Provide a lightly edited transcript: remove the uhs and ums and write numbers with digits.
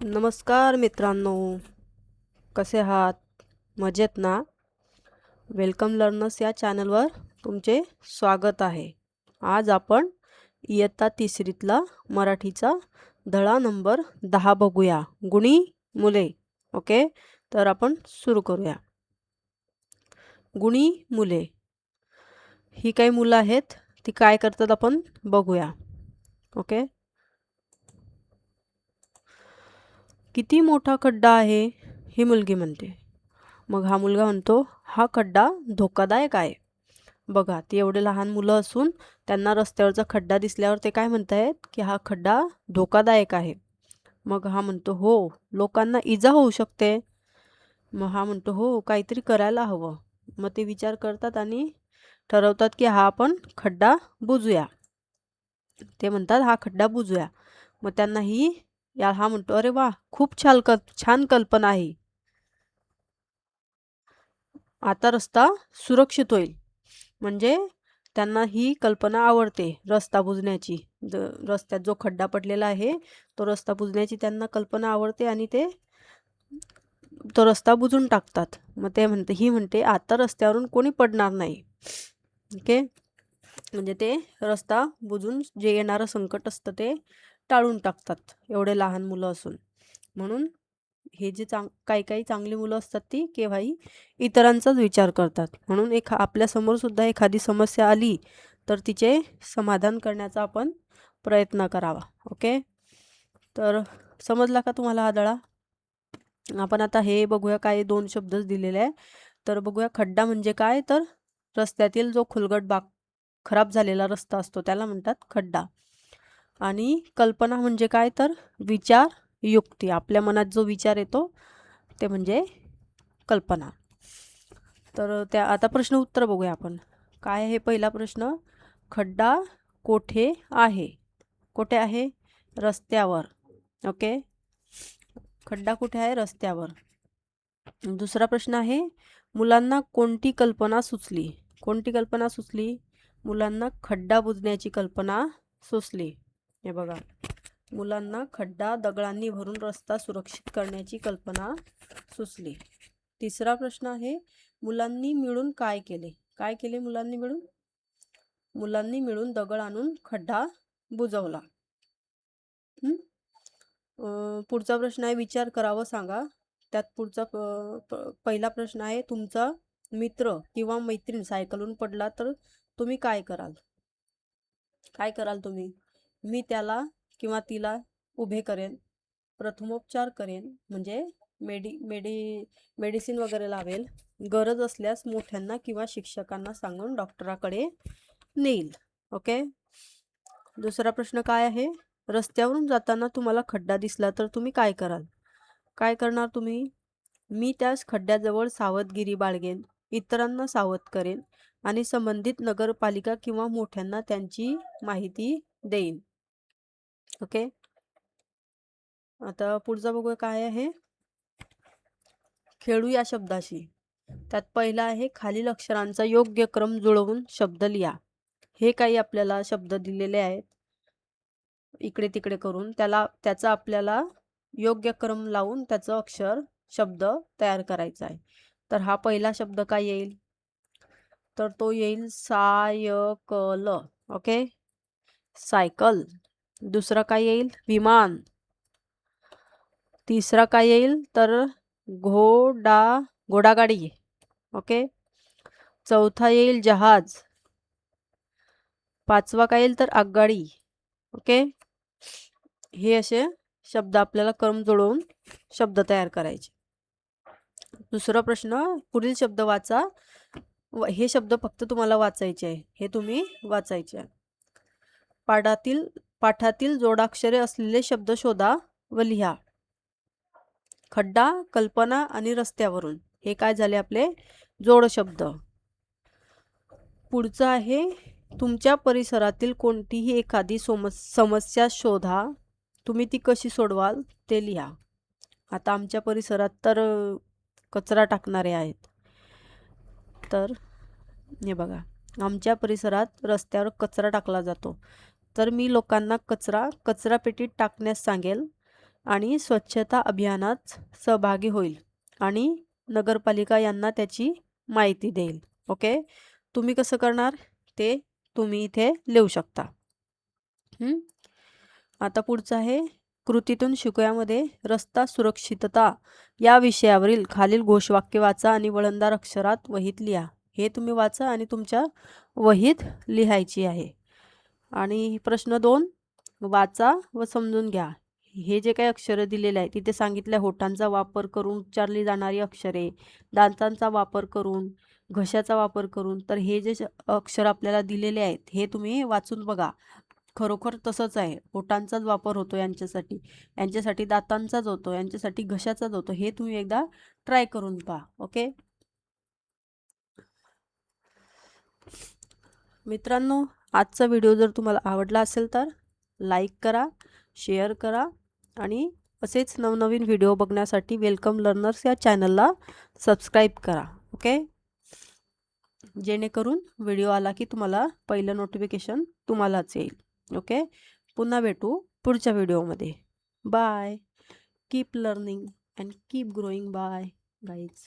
नमस्कार मित्रांनो, कसे आहात? मजेत ना? वेलकम लर्नर्स या चॅनलवर तुमचे स्वागत आहे. आज आपण इयत्ता तिसरीतला मराठीचा धडा नंबर 10 बघूया. गुणी मुले. ओके, तर आपण सुरू करूया. गुणी मुले ही काही मुलं आहेत, ती काय करतात आपण बघूया. ओके, किती मोठा खड्डा आहे, ही मुलगी म्हणते. मग हा मुलगा म्हणतो, हा खड्डा धोकादायक आहे. बघा, ती एवढे लहान मुलं असून त्यांना रस्त्यावरचा खड्डा दिसल्यावर ते काय म्हणतायत की हा खड्डा धोकादायक आहे. मग हा म्हणतो, हो, लोकांना इजा होऊ शकते. मग हा म्हणतो, हो, काहीतरी करायला हवं. मग ते विचार करतात आणि ठरवतात की हा आपण खड्डा बुजूया. ते म्हणतात हा खड्डा बुजूया. मग त्यांना हा म्हणतो, अरे वा, खूप छान कल्पना आहे. आता रस्ता सुरक्षित होईल. म्हणजे त्यांना ही कल्पना आवडते रस्ता बुजण्याची. रस्त्यात जो खड्डा पडलेला आहे तो रस्ता बुजण्याची त्यांना कल्पना आवडते आणि ते तो रस्ता बुजून टाकतात. मग ही म्हणते आता रस्त्यावरून कोणी पडणार नाही. ओके, म्हणजे ते रस्ता बुजून जे येणारं संकट असतं ते टाळून टाकतात एवढे लहान मुलं असून. म्हणून हे जे काही काही चांगली मुलं असतात ती केव्हाही इतरांचाच विचार करतात. म्हणून आपल्यासमोर सुद्धा एखादी समस्या आली तर तिचे समाधान करण्याचा आपण प्रयत्न करावा. ओके, तर समजला का तुम्हाला हा धडा? आपण आता हे बघूया, काय 2 शब्दच दिलेले आहे. तर बघूया, खड्डा म्हणजे काय, तर रस्त्यातील जो खुलगट भाग, खराब झालेला रस्ता असतो त्याला म्हणतात खड्डा. आणि कल्पना म्हणजे काय, तर विचार, युक्ती, आपल्या मनात जो विचार येतो ते म्हणजे कल्पना. तर आता प्रश्न उत्तर बघूया आपण. काय आहे पहिला प्रश्न? खड्डा कोठे आहे? कुठे आहे? रस्त्यावर. ओके, खड्डा कुठे आहे? रस्त्यावर. दुसरा प्रश्न आहे, मुलांना कोणती कल्पना सुचली? कोणती कल्पना सुचली? मुलांना खड्डा बुजण्याची कल्पना सुचली. हे बघा, मुलांना खड्डा दगडांनी भरून रस्ता सुरक्षित करण्याची कल्पना सुचली. तिसरा प्रश्न आहे, मुलांनी मिळून काय केले? काय केले मुलांनी मिळून? मुलांनी मिळून दगड आणून खड्डा बुजवला. पुढचा प्रश्न आहे, विचार करावं सांगा. त्यात पुढचा पहिला प्रश्न आहे, तुमचा मित्र किंवा मैत्रीण सायकलवरून पडला तर तुम्ही काय कराल? काय कराल तुम्ही? मी त्याला किंवा तिला उभे करेन, प्रथमोपचार करेन, म्हणजे मेडिसिन वगैरे लावेल, गरज असल्यास मोठ्यांना किंवा शिक्षकांना सांगून डॉक्टराकडे नेईल. ओके, दुसरा प्रश्न काय आहे, रस्त्यावरून जाताना तुम्हाला खड्डा दिसला तर तुम्ही काय कराल? काय करणार तुम्ही? मी त्यास खड्ड्याजवळ सावधगिरी बाळगेन, इतरांना सावध करेन आणि संबंधित नगरपालिका किंवा मोठ्यांना त्यांची माहिती देईन. ओके, आता पुढचा बघूया काय आहे, खेळू या शब्दाशी. त्यात पहिला आहे, खालील अक्षरांचा योग्य क्रम जुळवून शब्द लिहा. हे काही आपल्याला शब्द दिलेले आहेत इकडे तिकडे करून, त्याचा आपल्याला योग्य क्रम लावून त्याचं अक्षर शब्द तयार करायचा आहे. तर हा पहिला शब्द काय येईल? तर तो येईल सायकल. Okay, cycle. दुसरा काय येईल? विमान. तिसरा काय येईल? तर घोडागाडी. ओके, चौथा येईल जहाज. पाचवा काय येईल? तर आगगाडी. ओके, हे असे शब्द आपल्याला क्रम जुळवून शब्द तयार करायचे. दुसरा प्रश्न, पुढील शब्द वाचा. हे शब्द फक्त तुम्हाला वाचायचे आहे, हे तुम्ही वाचायचे आहे. पाठातील जोडाक्षरे असलेले शब्द शोधा व लिहा. खड्डा, कल्पना आणि रस्त्यावरून, हे काय झाले आपले जोड शब्द. पुढचं आहे, तुमच्या परिसरातील कोणतीही एखादी समस्या शोधा, तुम्ही ती कशी सोडवाल ते लिहा. आता आमच्या परिसरात तर कचरा टाकणारे आहेत. तर हे बघा, आमच्या परिसरात रस्त्यावर कचरा टाकला जातो. तर मी लोकांना कचरा पेटीत टाकण्यास सांगेल आणि स्वच्छता अभियानात सहभागी होईल आणि नगरपालिका यांना त्याची माहिती देईल. ओके, तुम्ही कसं करणार ते तुम्ही इथे लिहू शकता. आता पुढचं आहे कृतीतून शिकूयामध्ये रस्ता सुरक्षितता या विषयावरील खालील घोषवाक्य वाचा आणि वळणदार अक्षरात वहीत लिहा. हे तुम्ही वाचा आणि तुमच्या वहीत लिहायची आहे. आणि प्रश्न 2 वाचा व समजून घ्या. हे जे काही अक्षरं दिलेले आहेत तिथे सांगितल्या होठांचा वापर करून उच्चारली जाणारी अक्षरे, दातांचा वापर करून, घशाचा वापर करून. तर हे जे अक्षर आपल्याला दिलेले आहेत हे तुम्ही वाचून बघा. खरोखर तसंच आहे. ओठांचाच वापर होतो यांच्यासाठी दातांचाच होतो, यांच्यासाठी घशाचाच होतो. हे तुम्ही एकदा ट्राय करून पहा. ओके मित्रांनो, आजचा व्हिडिओ जर तुम्हाला आवडला असेल तर लाईक करा, शेअर करा आणि असेच नवनवीन व्हिडिओ बघण्यासाठी वेलकम लर्नर्स या चॅनलला सबस्क्राईब करा. ओके, जेणेकरून व्हिडिओ आला की तुम्हाला पहिलं नोटिफिकेशन तुम्हालाच येईल. ओके, पुन्हा भेटू पुढच्या व्हिडिओमध्ये. Bye. Keep learning and keep growing. Bye guys.